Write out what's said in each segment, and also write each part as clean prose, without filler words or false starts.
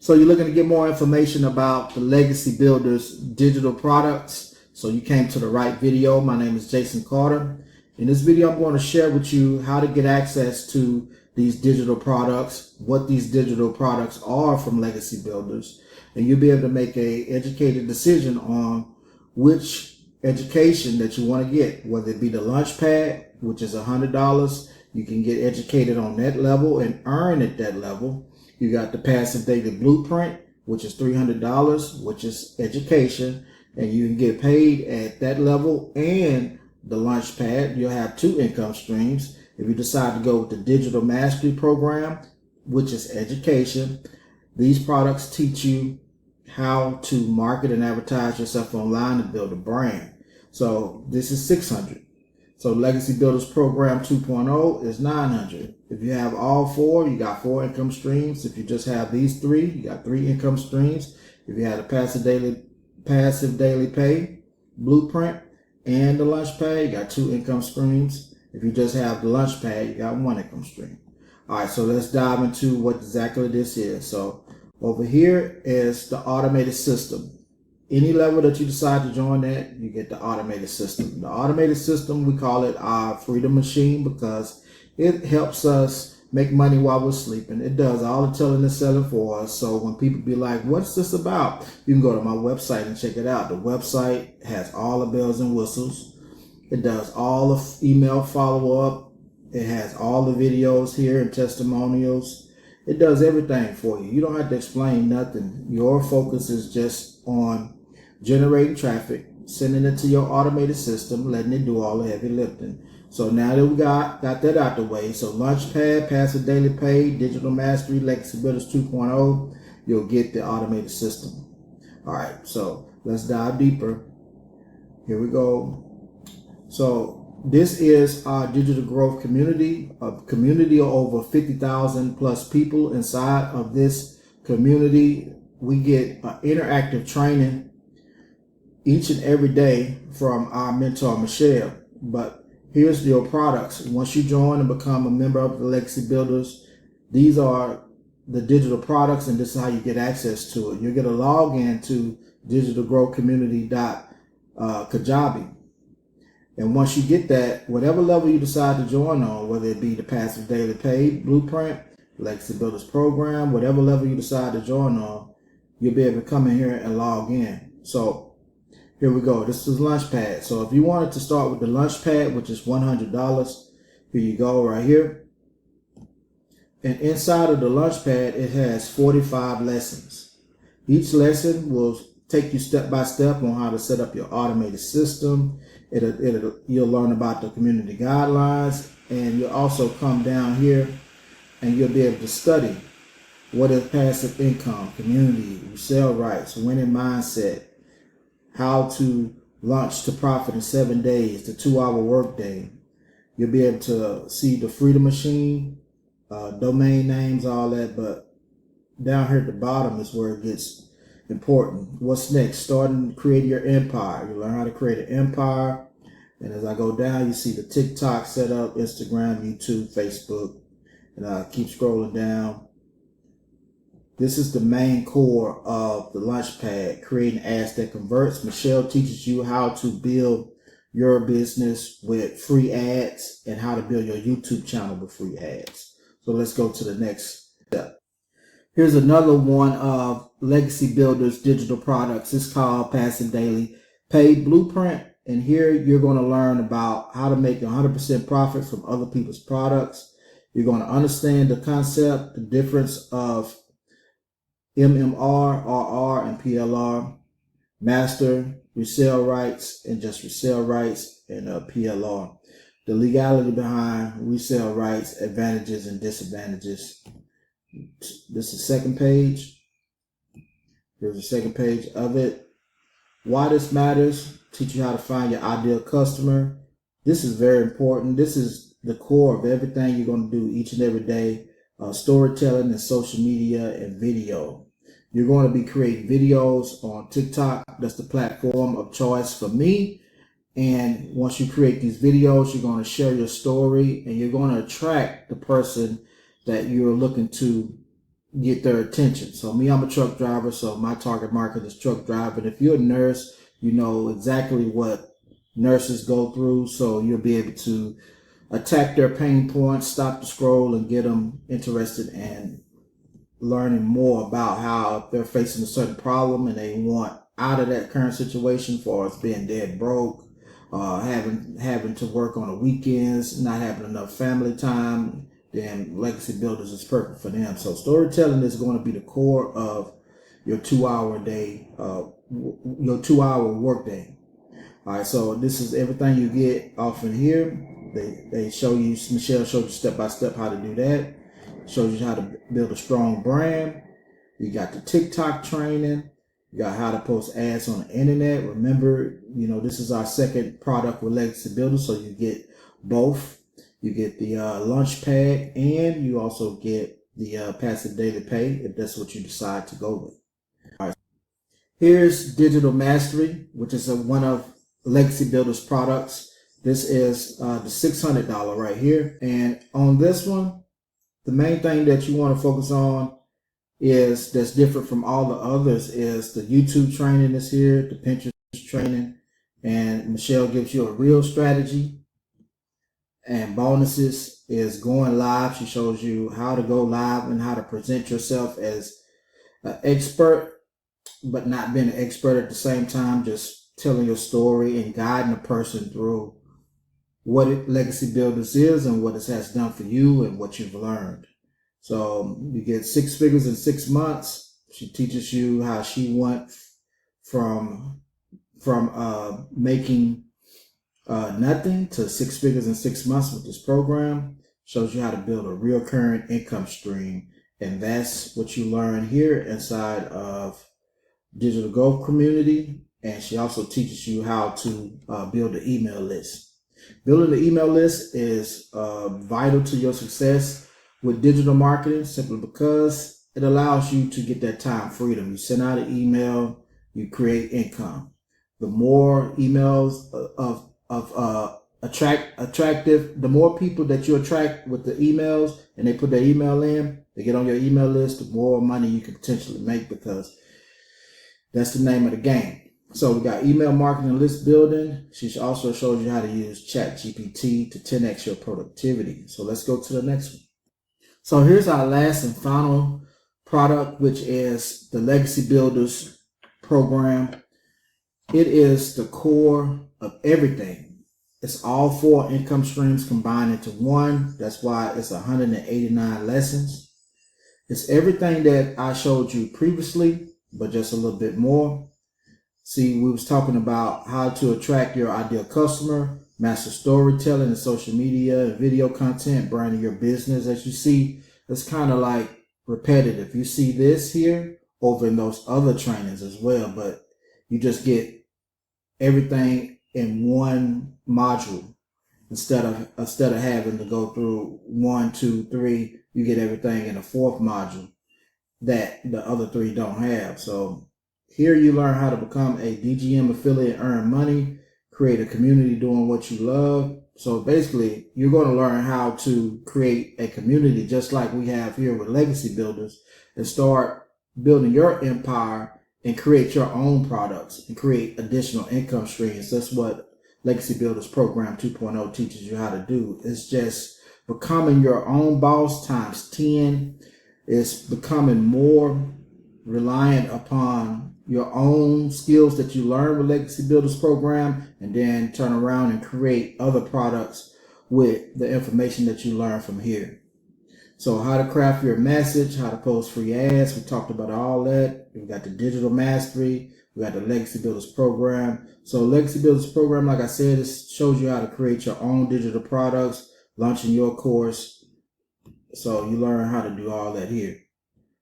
So you're looking to get more information about the Legacy Builders digital products. So you came to the right video. My name is Jason Carter. In this video, I'm going to share with you how to get access to these digital products, what these digital products are from Legacy Builders, and you'll be able to make an educated decision on which education that you want to get, whether it be the Launchpad, which is $100. You can get educated on that level and earn at that level. You got the Passive Daily Blueprint, which is $300, which is education, and you can get paid at that level. And the Launchpad, you'll have two income streams. If you decide to go with the Digital Mastery Program, which is education, these products teach you how to market and advertise yourself online and build a brand. So this is $600. So Legacy Builders Program 2.0 is $900. If you have all four, you got four income streams. If you just have these three, you got three income streams. If you have the Passive Daily Pay Blueprint and the Launchpad, you got two income streams. If you just have the Launchpad, you got one income stream. All right, so let's dive into what exactly this is. So over here is the automated system. Any level that you decide to join that, you get the automated system. The automated system, we call it our freedom machine because it helps us make money while we're sleeping. It does all the telling and selling for us. So when people be like, what's this about? You can go to my website and check it out. The website has all the bells and whistles. It does all the email follow-up. It has all the videos here and testimonials. It does everything for you. You don't have to explain nothing. Your focus is just on generating traffic, sending it to your automated system, letting it do all the heavy lifting. So now that we got that out the way, so Launchpad, Passive Daily Pay, Digital Mastery, Legacy Builders 2.0, you'll get the automated system. All right, so let's dive deeper. Here we go. So this is our digital growth community, a community of over 50,000 plus people. Inside of this community, we get interactive training each and every day from our mentor, Michelle. But here's your products. Once you join and become a member of the Legacy Builders, these are the digital products, and this is how you get access to it. You'll get a login to digitalgrowthcommunity.kajabi. And once you get that, whatever level you decide to join on, whether it be the Passive Daily Pay Blueprint, Legacy Builders Program, whatever level you decide to join on, you'll be able to come in here and log in. So here we go. This is Launchpad. So if you wanted to start with the Launchpad, which is $100, here you go right here. And inside of the Launchpad, it has 45 lessons. Each lesson will take you step by step on how to set up your automated system. You'll learn about the community guidelines, and you'll also come down here and you'll be able to study what is passive income, community, resale rights, winning mindset, how to launch to profit in 7 days, the 2-hour workday. You'll be able to see the freedom machine, domain names, all that. But down here at the bottom is where it gets important. What's next? Starting to create your empire. You learn how to create an empire. And as I go down, you see the TikTok setup, Instagram, YouTube, Facebook. And I keep scrolling down. This is the main core of the Launchpad, creating ads that converts. Michelle teaches you how to build your business with free ads and how to build your YouTube channel with free ads. So let's go to the next step. Here's another one of Legacy Builders digital products. It's called Passive Daily Pay Blueprint. And here you're going to learn about how to make 100% profit from other people's products. You're going to understand the concept, the difference of MMR, RR, and PLR, master resale rights and just resale rights, and PLR. The legality behind resale rights, advantages and disadvantages. This is the second page. Here's the second page of it. Why this matters, teach you how to find your ideal customer. This is very important. This is the core of everything you're going to do each and every day. Storytelling and social media and video. You're going to be creating videos on TikTok. That's the platform of choice for me. And once you create these videos, you're going to share your story and you're going to attract the person that you're looking to get their attention. So me, I'm a truck driver, so my target market is truck driver. And if you're a nurse, you know exactly what nurses go through, so you'll be able to attack their pain points, stop the scroll, and get them interested in learning more about how they're facing a certain problem and they want out of that current situation, for as being dead broke, having to work on the weekends, not having enough family time. Then Legacy Builders is perfect for them. So storytelling is going to be the core of your 2-hour day, your 2-hour work day. All right, so this is everything you get off in here. They show you, Michelle showed you step by step how to do that. Shows you how to build a strong brand. You got the TikTok training. You got how to post ads on the internet. Remember, you know, this is our second product with Legacy Builders, so you get both. You get the lunch pad, and you also get the passive daily pay if that's what you decide to go with. All right. Here's Digital Mastery, which is one of Legacy Builders products. This is the $600 right here. And on this one, the main thing that you want to focus on is that's different from all the others is the YouTube training is here, the Pinterest training, and Michelle gives you a real strategy. And bonuses is going live. She shows you how to go live and how to present yourself as an expert, but not being an expert at the same time, just telling your story and guiding a person through what Legacy Builders is and what it has done for you and what you've learned. So you get 6 figures in 6 months. She teaches you how she went from making nothing to 6 figures in 6 months with this program. Shows you how to build a recurring income stream. And that's what you learn here inside of Digital Growth Community. And she also teaches you how to build an email list. Building the email list is vital to your success with digital marketing, simply because it allows you to get that time freedom. You send out an email, you create income. The more emails attractive, the more people that you attract with the emails and they put their email in, they get on your email list, the more money you can potentially make, because that's the name of the game. So we got email marketing and list building. She also shows you how to use ChatGPT to 10x your productivity. So let's go to the next one. So here's our last and final product, which is the Legacy Builders program. It is the core of everything. It's all 4 income streams combined into one. That's why it's 189 lessons. It's everything that I showed you previously, but just a little bit more. See, we was talking about how to attract your ideal customer, master storytelling and social media and video content, branding your business. As you see, it's kind of like repetitive. You see this here over in those other trainings as well, but you just get everything in one module instead of having to go through 1, 2, 3. You get everything in a 4th module that the other 3 don't have. So here you learn how to become a DGM affiliate, earn money, create a community doing what you love. So basically, you're going to learn how to create a community just like we have here with Legacy Builders, and start building your empire and create your own products and create additional income streams. That's what Legacy Builders Program 2.0 teaches you how to do. It's just becoming your own boss times 10. It's becoming more reliant upon your own skills that you learn with Legacy Builders Program, and then turn around and create other products with the information that you learn from here. So how to craft your message, how to post free ads. We talked about all that. We got the digital mastery. We got the Legacy Builders Program. So Legacy Builders Program, like I said, it shows you how to create your own digital products, launching your course. So you learn how to do all that here.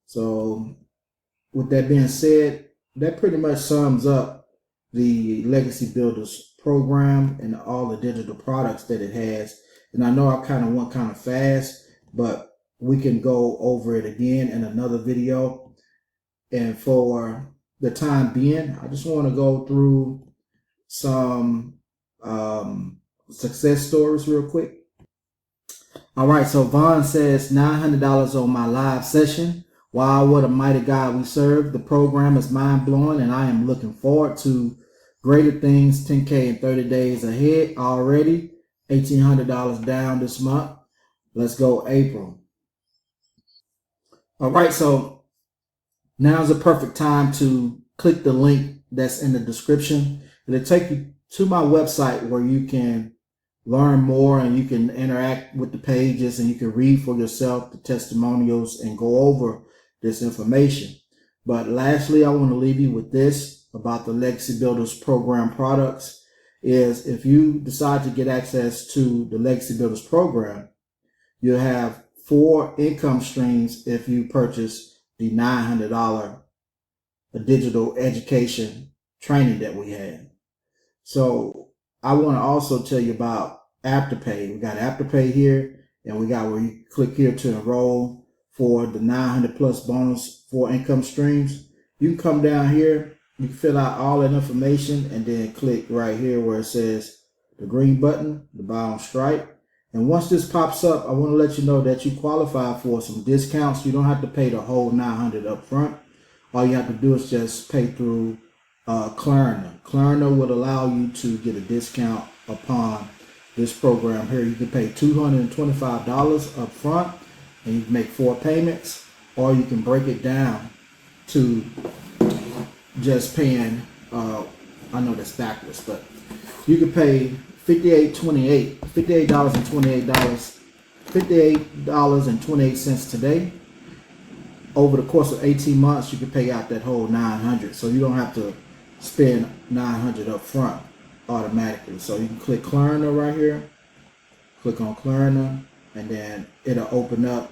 So with that being said, that pretty much sums up the Legacy Builders Program and all the digital products that it has. And I know I kind of went kind of fast, but we can go over it again in another video. And for the time being, I just want to go through some success stories real quick. All right, so Vaughn says $900 on my live session Wow, what a mighty God we serve. The program is mind-blowing, and I am looking forward to greater things, 10K in 30 days ahead already. $1,800 down this month. Let's go, April. All right, so now's the perfect time to click the link that's in the description. It'll take you to my website where you can learn more and you can interact with the pages and you can read for yourself the testimonials and go over this information. But lastly, I want to leave you with this about the Legacy Builders program products is if you decide to get access to the Legacy Builders program, you'll have 4 income streams if you purchase the $900 digital education training that we have. So I want to also tell you about Afterpay. We got Afterpay here, and we got where you click here to enroll for the 900 plus bonus 4 income streams. You can come down here, you can fill out all that information, and then click right here where it says the green button, the bottom stripe. And once this pops up, I want to let you know that you qualify for some discounts. You don't have to pay the whole 900 up front. All you have to do is just pay through Klarna. Klarna would allow you to get a discount upon this program here. You can pay $225 up front and you can make 4 payments, or you can break it down to just paying, I know that's backwards, but you can pay $58.28 today. Over the course of 18 months, you can pay out that whole 900. So you don't have to spend 900 up front automatically. So you can click Klarna right here. Click on Klarna, and then it'll open up.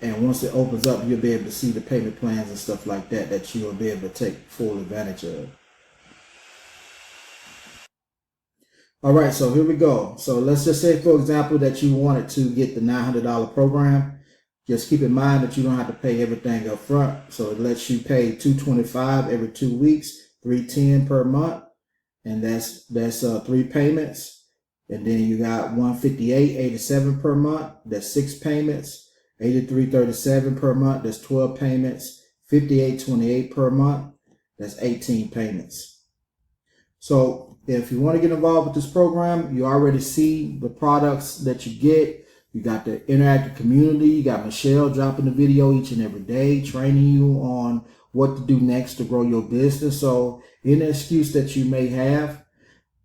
And once it opens up, you'll be able to see the payment plans and stuff like that that you'll be able to take full advantage of. All right, so here we go. So let's just say, for example, that you wanted to get the $900 program. Just keep in mind that you don't have to pay everything up front. So it lets you pay $225 every 2 weeks, $310 per month, and that's 3 payments. And then you got $158.87 per month. That's 6 payments. $83.37 per month. That's 12 payments. $58.28 per month. That's 18 payments. So if you want to get involved with this program, you already see the products that you get. You got the interactive community. You got Michelle dropping the video each and every day, training you on what to do next to grow your business. So any excuse that you may have,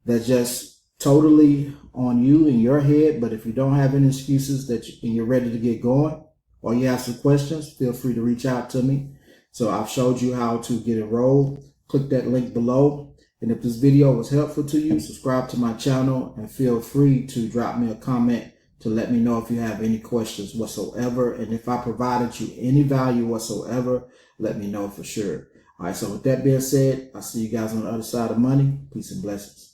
that's just totally on you in your head. But if you don't have any excuses and you're ready to get going, or you have some questions, feel free to reach out to me. So I've showed you how to get enrolled. Click that link below. And if this video was helpful to you, subscribe to my channel and feel free to drop me a comment to let me know if you have any questions whatsoever. And if I provided you any value whatsoever, let me know for sure. All right, so with that being said, I'll see you guys on the other side of money. Peace and blessings.